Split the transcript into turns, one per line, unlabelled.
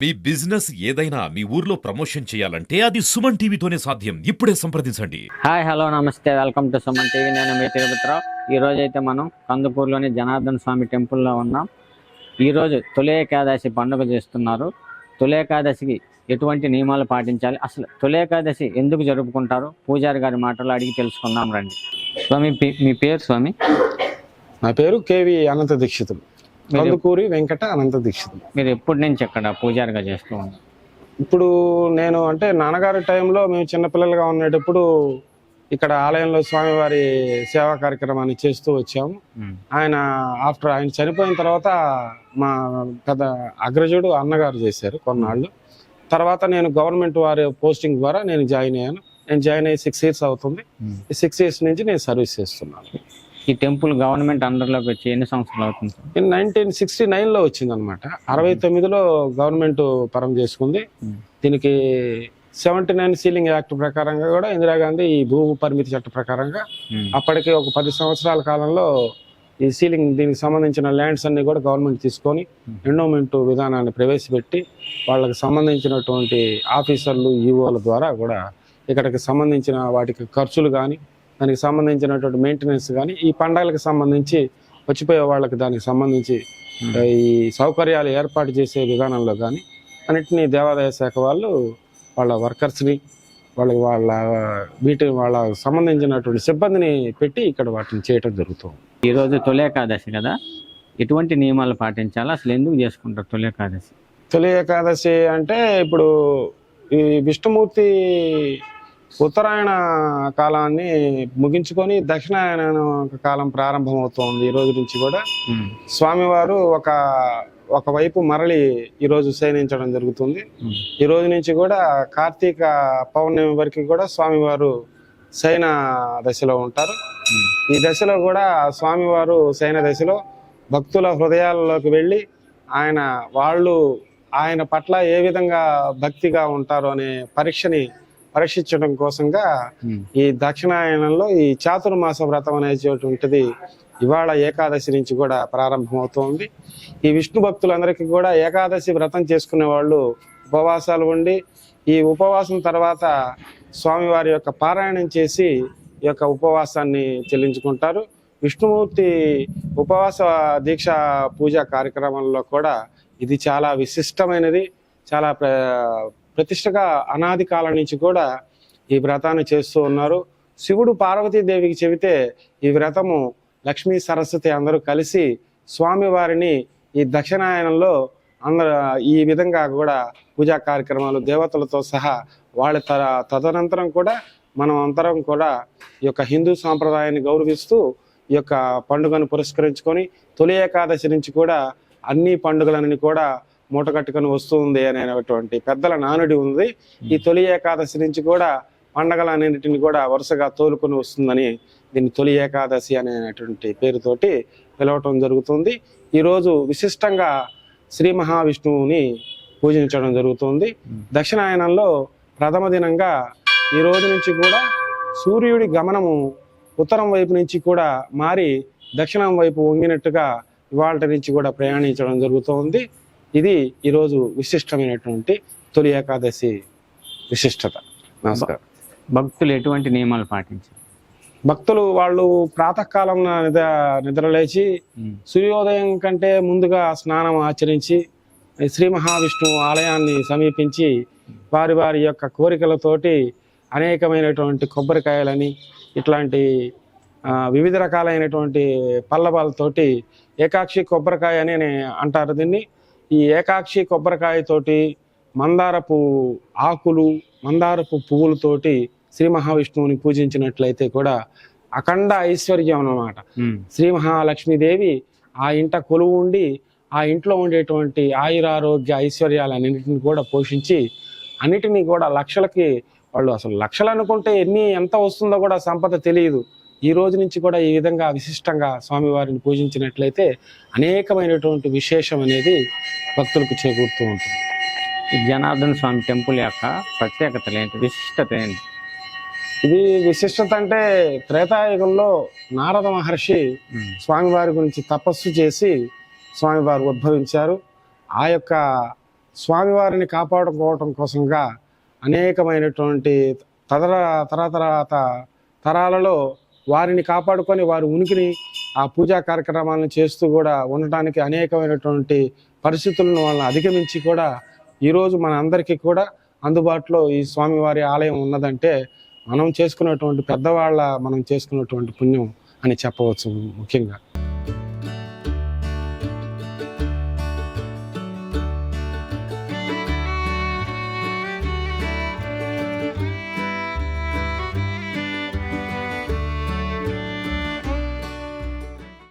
మీ business ఏదైనా మీ ఊర్లో promotion చేయాలంటే అది సుమన్ టీవీతోనే సాధ్యం. ఇప్పుడే సంప్రదించండి.
హాయ్ హలో నమస్తే, వెల్కమ్ టు సుమన్ టీవీ. నేను మీ తిరుపతిరావు. ఈరోజు అయితే మనం కందుకూరులోని జనార్దన స్వామి టెంపుల్లో ఉన్నాం. ఈరోజు తొలి ఏకాదశి పండుగ చేస్తున్నారు. తొలి ఏకాదశికి ఎటువంటి నియమాలు పాటించాలి, అసలు తొలి ఏకాదశి ఎందుకు జరుపుకుంటారు, పూజారి గారి మాటలు అడిగి తెలుసుకుందాం రండి. స్వామి మీ పేరు స్వామి?
నా పేరు కేవి అనంత దీక్షితులు, కందుకూరి వెంకట అనంత దీక్షితులు.
మీరు ఎప్పటి నుంచి అక్కడ పూజారిగా చేస్తూ ఉన్నారు?
ఇప్పుడు నేను అంటే నాన్నగారి టైంలో మేము చిన్నపిల్లలుగా ఉండేటప్పుడు ఇక్కడ ఆలయంలో స్వామివారి సేవా కార్యక్రమాన్ని చేస్తూ వచ్చాము. ఆయన చనిపోయిన తర్వాత మా పెద్ద అగ్రజుడు అన్నగారు చేశారు కొన్నాళ్ళు. తర్వాత నేను గవర్నమెంట్ వారి పోస్టింగ్ ద్వారా నేను జాయిన్ అయ్యాను. నేను జాయిన్ అయ్యి 6 years అవుతుంది. ఈ 6 years నుంచి నేను సర్వీస్ చేస్తున్నాను.
ఈ టెంపుల్ గవర్నమెంట్ అండర్లోకి వచ్చి ఎన్ని సంవత్సరాలు అవుతుంది?
1969లో వచ్చింది అనమాట. 69లో గవర్నమెంట్ పరం చేసుకుంది. దీనికి 79 సీలింగ్ యాక్ట్ ప్రకారంగా కూడా ఇందిరాగాంధీ ఈ భూ పరిమితి చట్ట ప్రకారంగా అప్పటికి ఒక 10 సంవత్సరాల కాలంలో ఈ సీలింగ్ దీనికి సంబంధించిన ల్యాండ్స్ అన్ని కూడా గవర్నమెంట్ తీసుకొని ఎండోమెంట్ విధానాన్ని ప్రవేశపెట్టి వాళ్ళకి సంబంధించినటువంటి ఆఫీసర్లు ఈఓల ద్వారా కూడా ఇక్కడికి సంబంధించిన వాటికి ఖర్చులు కానీ దానికి సంబంధించినటువంటి మెయింటెనెన్స్ కానీ ఈ పండగలకు సంబంధించి వచ్చిపోయే వాళ్ళకి దానికి సంబంధించి ఈ సౌకర్యాలు ఏర్పాటు చేసే విధానంలో కానీ అన్నిటినీ దేవాదాయ శాఖ వాళ్ళు వాళ్ళ వర్కర్స్ని వాళ్ళ సంబంధించినటువంటి సిబ్బందిని పెట్టి ఇక్కడ వాటిని చేయటం జరుగుతుంది.
ఈరోజు తొలి ఏకాదశి కదా, ఎటువంటి నియమాలు పాటించాలి, అసలు ఎందుకు చేసుకుంటారు తొలి ఏకాదశి?
తొలి ఏకాదశి అంటే ఇప్పుడు ఈ విష్ణుమూర్తి ఉత్తరాయణ కాలాన్ని ముగించుకొని దక్షిణాయన కాలం ప్రారంభమవుతోంది. ఈ రోజు నుంచి కూడా స్వామివారు ఒకవైపు మరలి ఈరోజు శయనించడం జరుగుతుంది. ఈ రోజు నుంచి కూడా కార్తీక పౌర్ణమి వరకు కూడా స్వామివారు శయన దశలో ఉంటారు. ఈ దశలో కూడా స్వామివారు శయన దశలో భక్తుల హృదయాలలోకి వెళ్ళి ఆయన పట్ల ఏ విధంగా భక్తిగా ఉంటారో అనే పరీక్షించడం కోసంగా ఈ దక్షిణాయనంలో ఈ చాతుర్మాస వ్రతం అనేటువంటిది ఇవాళ ఏకాదశి నుంచి కూడా ప్రారంభమవుతోంది. ఈ విష్ణు భక్తులందరికీ కూడా ఏకాదశి వ్రతం చేసుకునే వాళ్ళు ఉపవాసాలు ఉండి ఈ ఉపవాసం తర్వాత స్వామివారి యొక్క పారాయణం చేసి ఈ యొక్క ఉపవాసాన్ని చెల్లించుకుంటారు. విష్ణుమూర్తి ఉపవాస దీక్ష పూజా కార్యక్రమంలో కూడా ఇది చాలా విశిష్టమైనది, చాలా ప్రతిష్టగా అనాది కాలం నుంచి కూడా ఈ వ్రతాన్ని చేస్తూ ఉన్నారు. శివుడు పార్వతీదేవికి చెబితే ఈ వ్రతము లక్ష్మీ సరస్వతి అందరూ కలిసి స్వామివారిని ఈ దక్షిణాయనంలో ఈ విధంగా కూడా పూజా కార్యక్రమాలు దేవతలతో సహా వాళ్ళ తదనంతరం కూడా మనం అందరం కూడా ఈ యొక్క హిందూ సాంప్రదాయాన్ని గౌరవిస్తూ ఈ యొక్క పండుగను పురస్కరించుకొని తొలి ఏకాదశి నుంచి కూడా అన్ని పండుగలని కూడా మూటగట్టుకొని వస్తుంది అనేటువంటి పెద్దల నానుడి ఉంది. ఈ తొలి ఏకాదశి నుంచి కూడా పండగలన్నింటిని కూడా వరుసగా తోలుకొని వస్తుందని దీన్ని తొలి ఏకాదశి అనేటువంటి పేరుతోటి పిలవటం జరుగుతుంది. ఈరోజు విశిష్టంగా శ్రీ మహావిష్ణువుని పూజించడం జరుగుతుంది. దక్షిణాయనంలో ప్రథమ దినంగా ఈ రోజు నుంచి కూడా సూర్యుడి గమనము ఉత్తరం వైపు నుంచి కూడా మారి దక్షిణం వైపు వంగినట్టుగా ఇవాళ నుంచి కూడా ప్రయాణించడం జరుగుతుంది. ఇది ఈరోజు విశిష్టమైనటువంటి తొలి ఏకాదశి విశిష్టత. నమస్కారం.
భక్తులు ఎటువంటి నియమాలు పాటించారు?
భక్తులు వాళ్ళు ప్రాతకాలం నిద్రలేచి సూర్యోదయం కంటే ముందుగా స్నానం ఆచరించి శ్రీ మహావిష్ణువు ఆలయాన్ని సమీపించి వారి యొక్క కోరికలతోటి అనేకమైనటువంటి కొబ్బరికాయలని ఇట్లాంటి వివిధ రకాలైనటువంటి పల్లవాలతోటి ఏకాక్షి కొబ్బరికాయ అని అంటారు దీన్ని. ఈ ఏకాక్షి కొబ్బరికాయతోటి మందారపు ఆకులు మందారపు పువ్వులతోటి శ్రీ మహావిష్ణువుని పూజించినట్లయితే కూడా అఖండ ఐశ్వర్యం అన్నమాట. శ్రీ మహాలక్ష్మీదేవి ఆ ఇంట కొలువు ఉండి ఆ ఇంట్లో ఉండేటువంటి ఆయురారోగ్య ఐశ్వర్యాలన్నింటిని కూడా పోషించి అన్నిటినీ కూడా లక్షలకి వాళ్ళు అసలు లక్షలు అనుకుంటే ఎంత వస్తుందో కూడా సంపద తెలియదు. ఈ రోజు నుంచి కూడా ఈ విధంగా విశిష్టంగా స్వామివారిని పూజించినట్లయితే అనేకమైనటువంటి విశేషం అనేది భక్తులకు చేకూరుతూ ఉంటుంది.
ఈ జనార్దన స్వామి టెంపుల్ యొక్క ప్రత్యేకతలు ఏంటి, విశిష్టత ఏంటి?
ఇది విశిష్టత అంటే త్రేతాయుగంలో నారద మహర్షి స్వామివారి గురించి తపస్సు చేసి స్వామివారు ఉద్భవించారు. ఆ యొక్క స్వామివారిని కాపాడుకోవటం కోసంగా అనేకమైనటువంటి తర్వాత తరాలలో వారిని కాపాడుకొని వారి ఉనికిని ఆ పూజా కార్యక్రమాలను చేస్తూ కూడా ఉండటానికి అనేకమైనటువంటి పరిస్థితులను వాళ్ళని అధిగమించి కూడా ఈరోజు మన అందరికీ కూడా అందుబాటులో ఈ స్వామివారి ఆలయం ఉన్నదంటే మనం చేసుకున్నటువంటి పుణ్యం అని చెప్పవచ్చు ముఖ్యంగా.